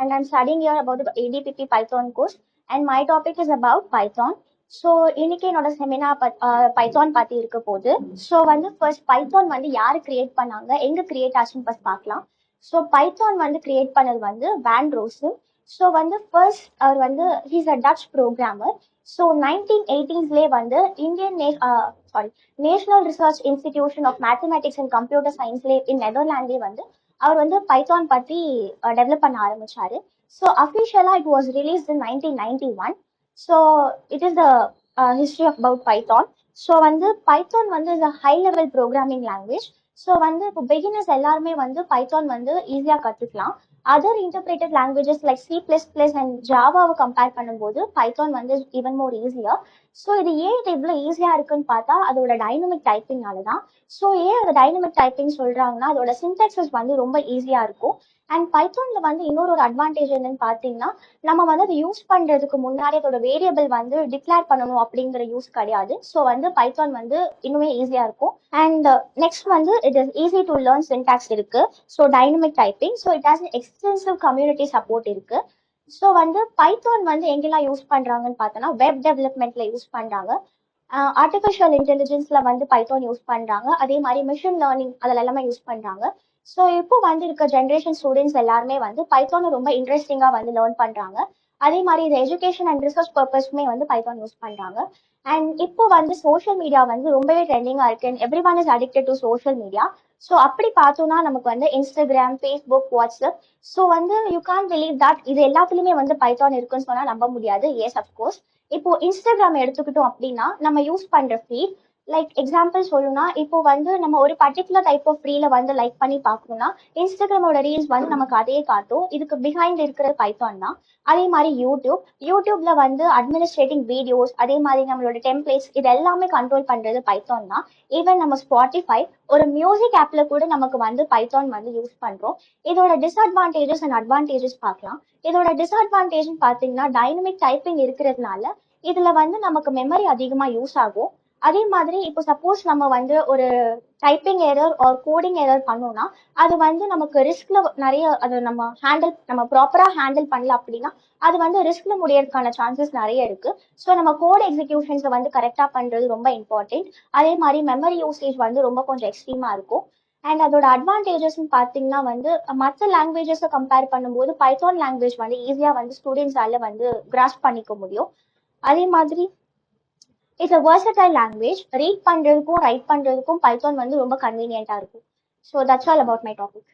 and I'm studying here about the ADPP Python course, and my topic is about Python. So இன்னைக்கு என்னோட seminar Python பத்தி இருக்க போகுது. So வந்து first Python வந்து யாரு கிரியேட் பண்ணாங்க, எங்க கிரியேட் ஆச்சுன்னு ஃபர்ஸ்ட் பார்க்கலாம். ஸோ பைத்தான் வந்து கிரியேட் பண்ணது வந்து வேன் ரோசம். ஸோ வந்து ஃபர்ஸ்ட் அவர் வந்து he's a Dutch programmer. So 1980s வந்து Indian national research institution of mathematics and computer சயின்ஸ்லேயே இன் நெதர்லாண்ட்லேயே வந்து அவர் வந்து பைத்தான் பத்தி டெவலப் பண்ண ஆரம்பிச்சாரு. ஸோ அஃபிஷியலா it was released in 1991. So it is the history of about Python. So வந்து பைத்தான் வந்து is a high level programming language. So வந்து இப்போ பிகினர்ஸ் எல்லாருமே வந்து பைத்தான் வந்து ஈஸியாக கற்றுக்கலாம். Other interpreted languages like C++ and ஜாவாவை compare பண்ணும்போது பைத்தான் வந்து ஈவன் மோர் ஈஸியா. ஸோ இது ஏன் இது இவ்வளோ ஈஸியாக இருக்குன்னு பார்த்தா அதோட டைனமிக் டைப்பிங்னால தான். ஸோ ஏன் அது டைனமிக் டைப்பிங் சொல்கிறாங்கன்னா அதோட சின்டாக்சஸ் வந்து ரொம்ப ஈஸியாக இருக்கும். அண்ட் பைத்தான்ல வந்து இன்னொரு அட்வான்டேஜ் என்னன்னு பார்த்தீங்கன்னா நம்ம வந்து அதை யூஸ் பண்ணுறதுக்கு முன்னாடி அதோட வேரியபிள் வந்து டிக்ளேர் பண்ணணும் அப்படிங்கிற யூஸ் கிடையாது. ஸோ வந்து பைத்தான் வந்து இன்னுமே ஈஸியாக இருக்கும். அண்ட் நெக்ஸ்ட் வந்து it is easy to learn syntax இருக்கு. So dynamic typing, so it has extensive community support இருக்கு. ஸோ வந்து பைத்தான் வந்து எங்கெல்லாம் யூஸ் பண்றாங்கன்னு பார்த்தோன்னா வெப் டெவலப்மெண்ட்ல யூஸ் பண்றாங்க, ஆர்டிஃபிஷியல் இன்டெலிஜென்ஸ்ல வந்து பைத்தான் யூஸ் பண்றாங்க, அதே மாதிரி மிஷின் லேர்னிங் அதில் எல்லாமே யூஸ் பண்றாங்க. ஸோ இப்போ வந்து இருக்க ஜென்ரேஷன் ஸ்டூடெண்ட்ஸ் எல்லாருமே வந்து பைத்தானை ரொம்ப இன்ட்ரெஸ்டிங்காக வந்து லேர்ன் பண்றாங்க. அதே மாதிரி இது எஜுகேஷன் அண்ட் ரிசர்ச் பர்பஸ்மே வந்து பைத்தான் யூஸ் பண்றாங்க. அண்ட் இப்போ வந்து சோஷியல் மீடியா வந்து ரொம்பவே ட்ரெண்டிங்காக இருக்கு. Every one is addicted to social media. So அப்படி பார்த்தோம்னா நமக்கு வந்து இன்ஸ்டாகிராம், ஃபேஸ்புக், வாட்ஸ்அப். ஸோ வந்து யூ கேன் பிலீவ் தட் இது எல்லாத்துலயுமே வந்து பைத்தான் இருக்குன்னு சொன்னா நம்ப முடியாது. S of course. இப்போ இன்ஸ்டாகிராம் எடுத்துக்கிட்டோம் அப்படின்னா நம்ம யூஸ் பண்ற ஃபீட், லைக் எக்ஸாம்பிள் சொல்லணும்னா இப்போ வந்து நம்ம ஒரு பர்டிகுலர் டைப் ஆஃப் ரீல வந்து லைக் பண்ணி பார்க்கணும்னா இன்ஸ்டாகிராமோட ரீல்ஸ் வந்து நமக்கு அதே காட்டும். இதுக்கு பிஹைண்ட் இருக்கிற பைத்தான் தான். அதே மாதிரி யூடியூப்ல வந்து அட்மினிஸ்ட்ரேட்டிங் வீடியோஸ், அதே மாதிரி நம்மளோட டெம்ப்ளேட்ஸ் இது எல்லாமே கண்ட்ரோல் பண்றது பைத்தான் தான். ஈவன் நம்ம ஸ்பாட்டிஃபை ஒரு மியூசிக் ஆப்ல கூட நமக்கு வந்து பைத்தான் வந்து யூஸ் பண்றோம். இதோட டிஸ்அட்வான்டேஜஸ் அண்ட் அட்வான்டேஜஸ் பார்க்கலாம். இதோட டிஸ்அட்வான்டேஜ் பார்த்தீங்கன்னா டைனமிக் டைப்பிங் இருக்கிறதுனால இதுல வந்து நமக்கு மெமரி அதிகமா யூஸ் ஆகும். அதே மாதிரி இப்போ சப்போஸ் நம்ம வந்து ஒரு typing error R coding error பண்ணோம்னா அது வந்து நமக்கு ரிஸ்க்ல நிறைய அதை நம்ம ப்ராப்பரா ஹேண்டில் பண்ணல அப்படின்னா அது வந்து ரிஸ்க்ல முடியறதுக்கான சான்சஸ் நிறைய இருக்கு. ஸோ நம்ம கோட் எக்ஸிகியூஷன்ஸை வந்து கரெக்டா பண்றது ரொம்ப இம்பார்ட்டன்ட். அதே மாதிரி மெமரி யூசேஜ் வந்து ரொம்ப கொஞ்சம் எக்ஸ்ட்ரீமா இருக்கும். அண்ட் அதோட அட்வான்டேஜஸ் பார்த்தீங்கன்னா வந்து மற்ற லாங்குவேஜஸை கம்பேர் பண்ணும்போது பைத்தான் லாங்குவேஜ் வந்து ஈஸியா வந்து ஸ்டூடெண்ட்ஸால வந்து கிராஸ்ப் பண்ணிக்க முடியும். அதே மாதிரி it's a versatile language. Read பண்றதுக்கும் ரைட் பண்றதுக்கும் பைத்தான் வந்து ரொம்ப கன்வீனியன்ட்டா இருக்கும். So that's all about my topic.